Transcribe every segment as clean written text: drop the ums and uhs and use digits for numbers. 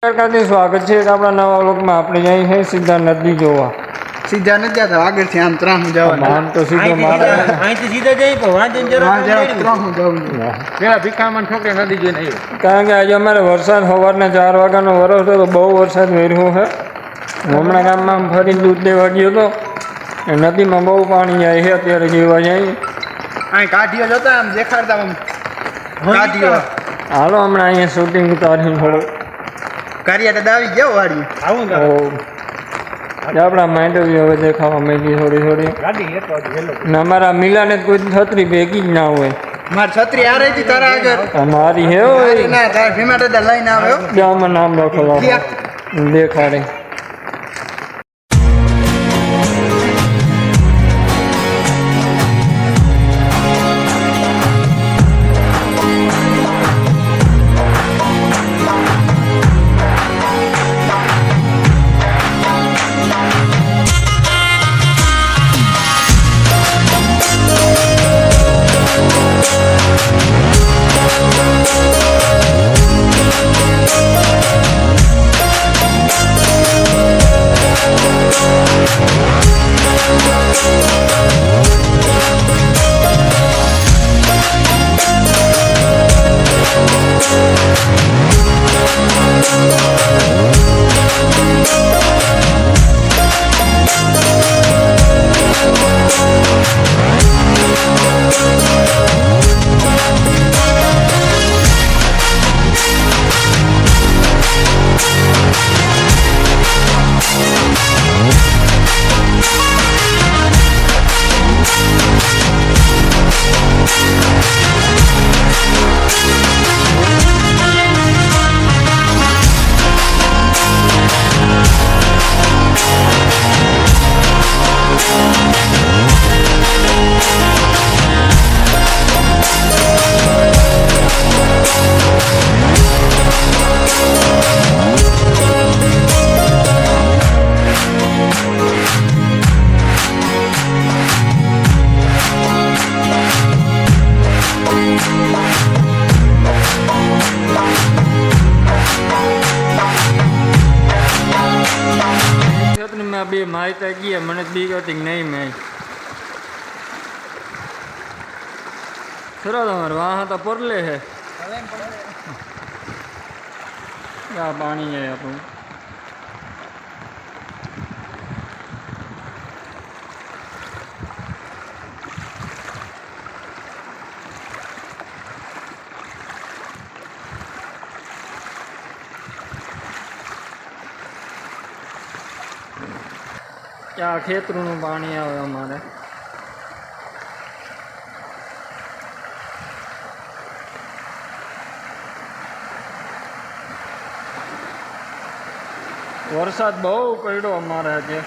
સ્વાગત છે આપણા નવા વ્લોગમાં. આપણે જઈએ છીએ સીધા નદી જોવા. સીધા નથી જતા, આગળથી આમ ત્રાહું જવાનું. આમ તો સીધો મારે અહીંથી સીધા જઈ પણ વાંચન ત્રાહું જવું. પેલા ભીખામણ છોકરે નદી જોઈને આવ્યો. કારણ કે આજે અમારે વરસાદ સવારના 4 વાગ્યાનો વરસ હતો, તો બહુ વરસાદ વેર્યો છે. હમણાં ગામમાં ફરી દૂધ દેવા ગયો હતો, નદીમાં બહુ પાણી જાય છે. અત્યારે જેવા જાય અહીં કાઢીઓ જતા આમ દેખાડતા આમ કાઢીઓ. હાલો હમણાં અહીંયા શૂટિંગ ઉતારી થોડું કારિયા તો આવી ગયો વાળી. આવું આપણા માંડવી હવે દેખાવા માંડી થોડી ગાડી લેતો વેલો. ને અમારા મિલાને કોઈ છત્રી ભેગી જ ના હોય. મારી છત્રી આ રહી હતી તારા આગળ. અમારી હે હોય ના તારા ભીમા દાદા લઈને આવ્યો. ગામમાં નામ લખેલો દેખાડે. બે માહિતી ગયા મને બીક હતી નહીં મેં ખરો તમારે વાહ તો પરલે છે આ પાણી જાય આપણું. ત્યાં ખેતરનું પાણી આવે અમારે. વરસાદ બહુ પડ્યો અમારે આજે.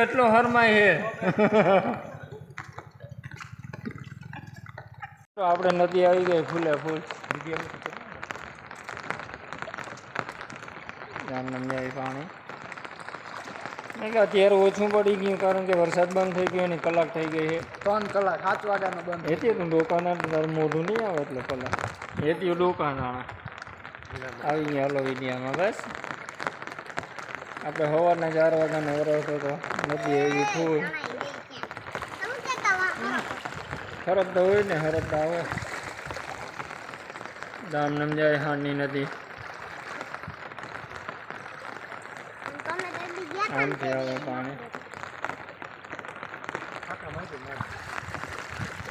એટલો હરમાય છે. તો આપણે નદી આવી ગઈ ફૂલે ફૂલ. પાણી અત્યારે ઓછું પડી ગયું કારણ કે વરસાદ બંધ થઈ ગયો અને કલાક થઈ ગઈ છે. 3 કલાક 7 વાગ્યાનો બંધ. એથી તું દુકાન મોઢું નહીં આવે એટલે કલાક એથી દુકાન આણા આવી ગયા હાલો વિડીયામાં બસ આપણે સવારના 4 વાગ્યાનો વરસ હતો નદી એવી ફૂલ હરદ તો હોય ને હરદ તો આવે દામ નમજાય હાની નદી આમથી આવે પાણી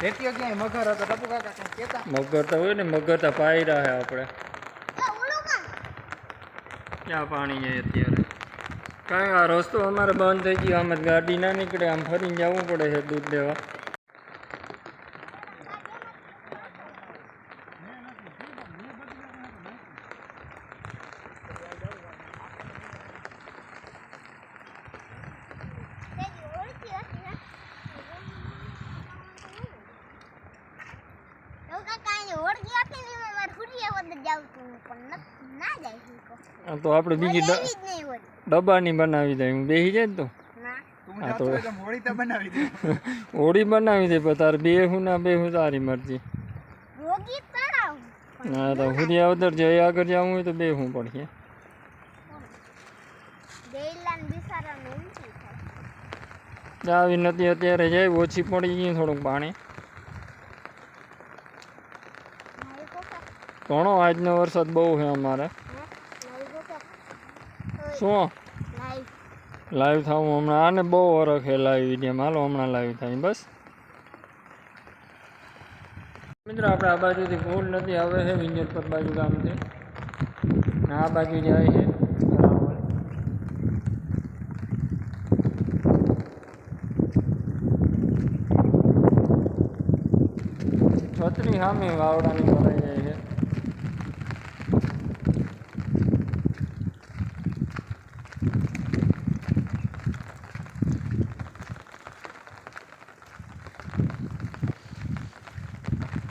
રેતીઓ ક્યાંય મગર હતો ટપુ કાકા કંઈક કહેતા મગર તો હોય ને મગર તો પાઈ રહ્યા આપણે ક્યાં પાણી જાય અત્યારે કાંઈ આ રસ્તો અમારે બંધ થઈ ગયો આમ જ ગાડી ના નીકળે આમ ફરીને જવું પડે છે દૂધ લેવા તો આપણે બીજી ડબ્બાની બનાવી દઈએ હું બેસી જાય ને તો તું જતો હોય તો મોડી તો બનાવી દે હોળી બનાવી દે પણ તારે બેહું ના બેહું તારી મરજી ના તો હુરી અવતર જઈ આગળ જવું હોય તો બેહું પડશે આવી નથી અત્યારે જાય ઓછી પડી ગઈ થોડુંક પાણી ઘણો આજનો વરસાદ બહુ છે અમારે શું લાઈવ થવું હમણાં આને બહુ વરખ છે લાઈવ વિડીયોમાં હાલો હમણાં લાઈવ થાય બસ મિત્રો આપણે આ બાજુથી ફૂલ નથી આવે છે વિંજરપર બાજુ ગામથી આ બાજુ જાય છે છત્રી સામે વાવડાની ભરાઈ જાય છે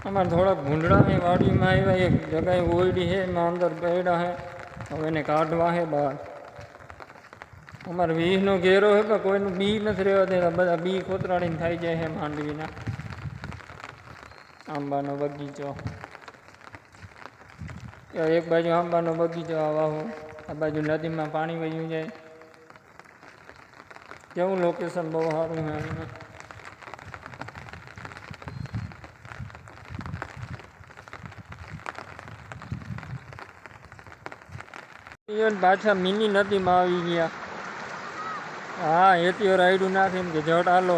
અમારે થોડાક ભૂંડળાની વાડીમાં આવ્યા એક જગ્યાએ ઓયડી છે એમાં અંદર પડ્યા છે હવે એને કાઢવા છે બહાર અમારે વીસનો ઘેરો છે પણ કોઈનું બી નથી રહેવા દેતા બધા બી કોતરાડીને થઈ જાય છે માંડવીના આંબાનો બગીચો એક બાજુ આંબાનો બગીચો આ વાહો આ બાજુ નદીમાં પાણી વહ્યું જાય કેવું લોકેશન બહુ સારું છે એમ પાછા મિની નદીમાં આવી ગયા હા એટીઓ રાઈડું નાખીને કે જટ હાલો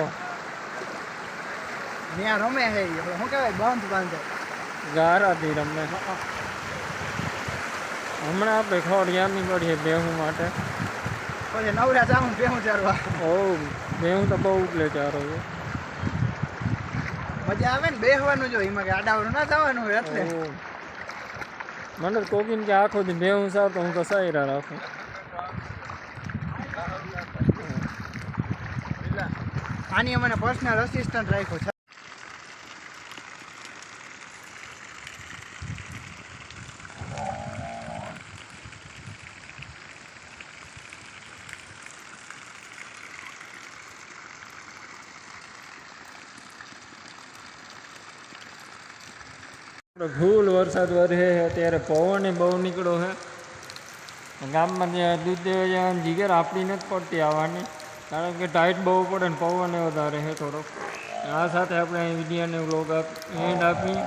ત્યાં રમે છે ઈ. શું કહેવાય બંધ બાંધે ગારાથી રમે હમણાં આપણે ખોડ જામી પડીએ બેહું માટે પછી નવરા જાઉં બેહું ચારવા ઓ બેહું તો બહુ ઉકલે ચારો છે મજા આવે ને બેહવાનું જો એમાં કે આડાવડું ના થવાનું હોય એટલે ઓહ. મને તો કોકીને કે આખો દી બેહું સાવ તો હું તો સાયરા રાખું આની મને પર્સનલ અસિસ્ટન્ટ રાખ્યો છે ફૂલ વરસાદ વરે છે અત્યારે પવન બહુ નીકળ્યો છે ગામમાં ત્યાં દૂધ દેવા જવાની જીગર આપણી નથી પડતી આવવાની કારણ કે ટાઈટ બહુ પડે ને પવન વધારે છે થોડોક આ સાથે આપણે અહીં વિડીયોને વ્લોગ એન્ડ આપી